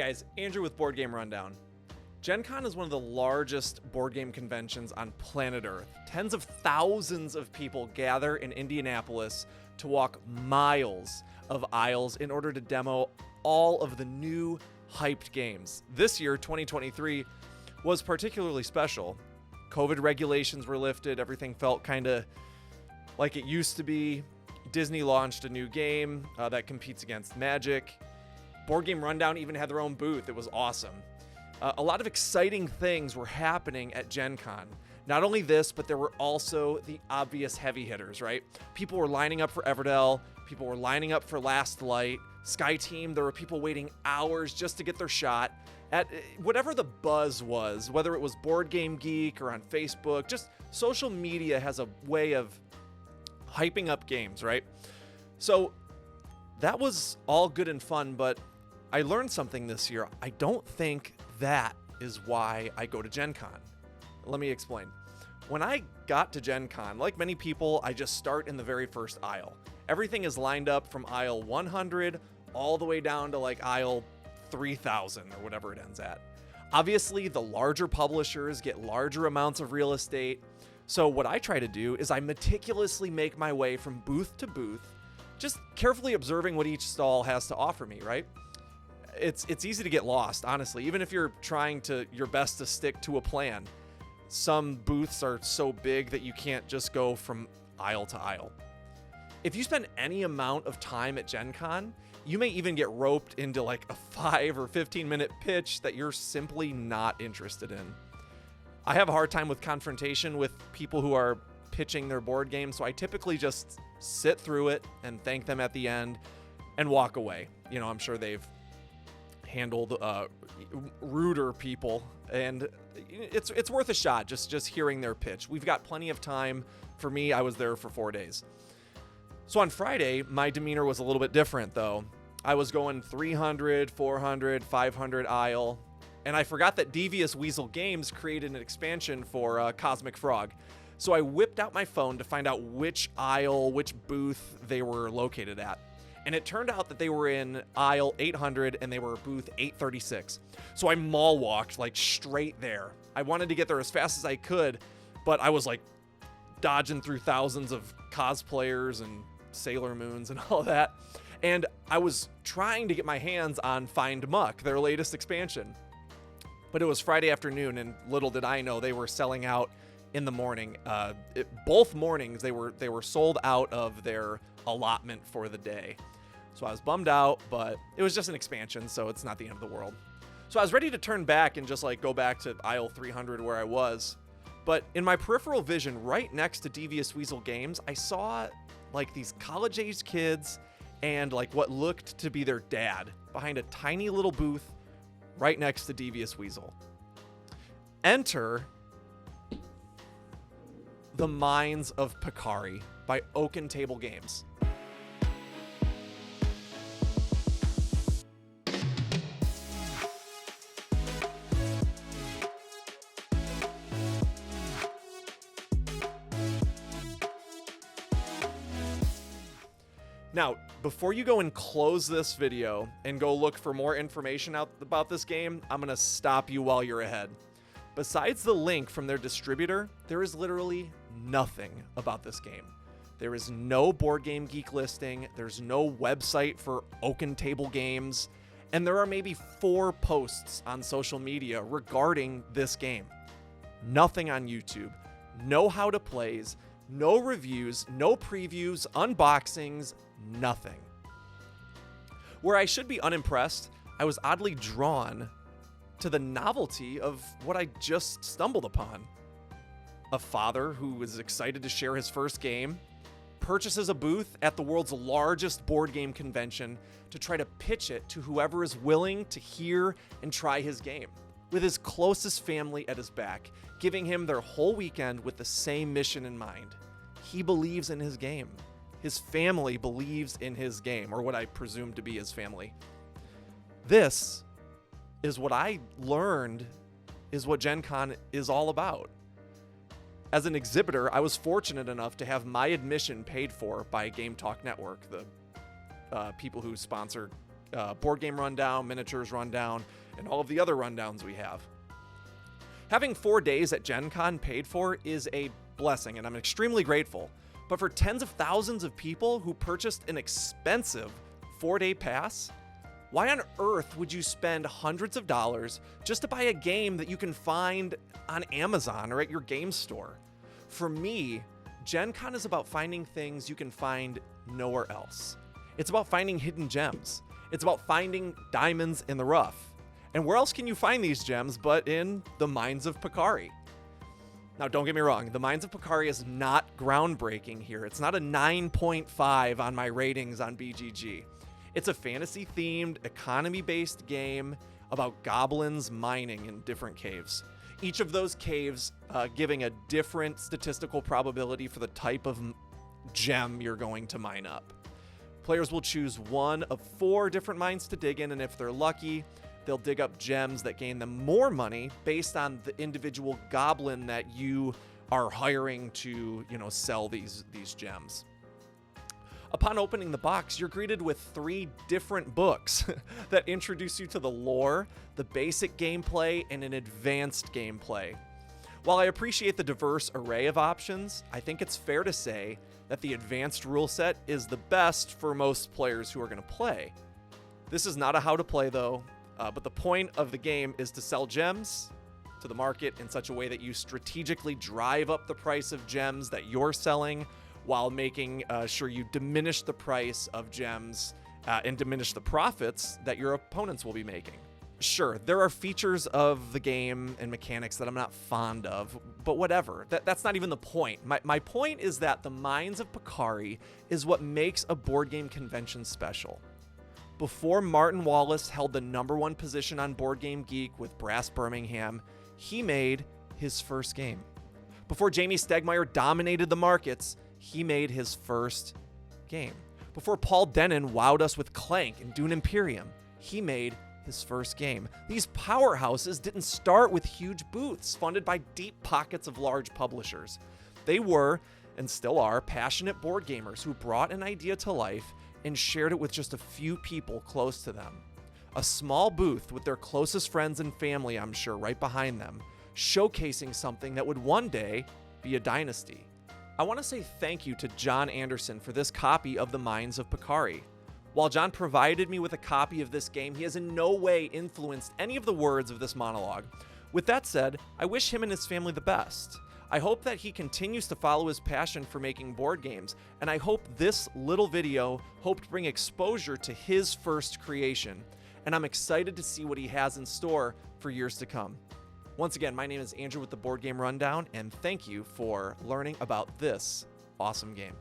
guys, Andrew with Board Game Rundown. GenCon is one of the largest board game conventions on planet Earth. Tens of thousands of people gather in Indianapolis to walk miles of aisles in order to demo all of the new hyped games. This year, 2023, was particularly special. COVID regulations were lifted, everything felt kind of like it used to be. Disney launched a new game that competes against Magic. Board Game Rundown even had their own booth. It was awesome. A lot of exciting things were happening at GenCon. Not only this, but there were also the obvious heavy hitters, right? People were lining up for Everdell. People were lining up for Last Light. Sky Team, there were people waiting hours just to get their shot. At whatever the buzz was, whether it was BoardGameGeek or on Facebook, just social media has a way of hyping up games, right? So that was all good and fun, but I learned something this year. I don't think that is why I go to GenCon. Let me explain. When I got to GenCon, like many people, I just start in the very first aisle. Everything is lined up from aisle 100 all the way down to like aisle 3000 or whatever it ends at. Obviously, the larger publishers get larger amounts of real estate. So what I try to do is I meticulously make my way from booth to booth, just carefully observing what each stall has to offer me, right? It's easy to get lost, honestly, even if you're trying your best to stick to a plan. Some booths are so big that you can't just go from aisle to aisle. If you spend any amount of time at GenCon, you may even get roped into like a 5 or 15 minute pitch that you're simply not interested in. I have a hard time with confrontation with people who are pitching their board game, so I typically just sit through it and thank them at the end and walk away. You know, I'm sure they've handled ruder people, and it's worth a shot just hearing their pitch. We've got plenty of time. For me, I was there for 4 days. So on Friday, my demeanor was a little bit different, though. I was going 300, 400, 500 aisle, and I forgot that Devious Weasel Games created an expansion for Cosmic Frog. So I whipped out my phone to find out which aisle, which booth they were located at. And it turned out that they were in aisle 800 and they were booth 836. So I mall walked like straight there. I wanted to get there as fast as I could, but I was like dodging through thousands of cosplayers and Sailor Moons and all that. And I was trying to get my hands on Find Muck, their latest expansion. But it was Friday afternoon, and little did I know they were selling out in the morning. Both mornings they were sold out of their allotment for the day. So I was bummed out, but it was just an expansion, so it's not the end of the world. So I was ready to turn back and just like go back to aisle 300 where I was. But in my peripheral vision, right next to Devious Weasel Games, I saw like these college-aged kids and like what looked to be their dad behind a tiny little booth right next to Devious Weasel. Enter the Mines of Pekari by Oaken Table Games. Now, before you go and close this video and go look for more information out about this game, I'm going to stop you while you're ahead. Besides the link from their distributor, there is literally nothing about this game. There is no BoardGameGeek listing, there's no website for Oaken Table Games, and there are maybe 4 posts on social media regarding this game. Nothing on YouTube, no how to plays, no reviews, no previews, unboxings, nothing. Where I should be unimpressed, I was oddly drawn to the novelty of what I just stumbled upon. A father who was excited to share his first game purchases a booth at the world's largest board game convention to try to pitch it to whoever is willing to hear and try his game, with his closest family at his back, giving him their whole weekend with the same mission in mind. He believes in his game. His family believes in his game, or what I presume to be his family. This is what I learned is what GenCon is all about. As an exhibitor, I was fortunate enough to have my admission paid for by Game Talk Network, the people who sponsor Board Game Rundown, Miniatures Rundown, and all of the other rundowns we have. Having 4 days at GenCon paid for is a blessing, and I'm extremely grateful. But for tens of thousands of people who purchased an expensive 4-day pass, why on earth would you spend hundreds of dollars just to buy a game that you can find on Amazon or at your game store? For me, GenCon is about finding things you can find nowhere else. It's about finding hidden gems. It's about finding diamonds in the rough. And where else can you find these gems but in the Mines of Pekari? Now, don't get me wrong, the Mines of Pekari is not groundbreaking here. It's not a 9.5 on my ratings on BGG. It's a fantasy-themed, economy-based game about goblins mining in different caves. Each of those caves giving a different statistical probability for the type of gem you're going to mine up. Players will choose one of 4 different mines to dig in, and if they're lucky, they'll dig up gems that gain them more money based on the individual goblin that you are hiring to, sell these gems. Upon opening the box, you're greeted with 3 different books that introduce you to the lore, the basic gameplay, and an advanced gameplay. While I appreciate the diverse array of options, I think it's fair to say that the advanced rule set is the best for most players who are going to play. This is not a how to play though, but the point of the game is to sell gems to the market in such a way that you strategically drive up the price of gems that you're selling while making sure you diminish the price of gems and diminish the profits that your opponents will be making. Sure, there are features of the game and mechanics that I'm not fond of, but whatever. That's not even the point. My point is that the Mines of Pekari is what makes a board game convention special. Before Martin Wallace held the #1 position on BoardGameGeek with Brass Birmingham, he made his first game. Before Jamie Stegmaier dominated the markets, he made his first game. Before Paul Denon wowed us with Clank and Dune Imperium, he made his first game. These powerhouses didn't start with huge booths funded by deep pockets of large publishers. They were, and still are, passionate board gamers who brought an idea to life and shared it with just a few people close to them. A small booth with their closest friends and family, I'm sure, right behind them, showcasing something that would one day be a dynasty. I want to say thank you to John Anderson for this copy of the Mines of Pekari. While John provided me with a copy of this game, he has in no way influenced any of the words of this monologue. With that said, I wish him and his family the best. I hope that he continues to follow his passion for making board games, and I hope this little video helped bring exposure to his first creation, and I'm excited to see what he has in store for years to come. Once again, my name is Andrew with the Board Game Rundown, and thank you for learning about this awesome game.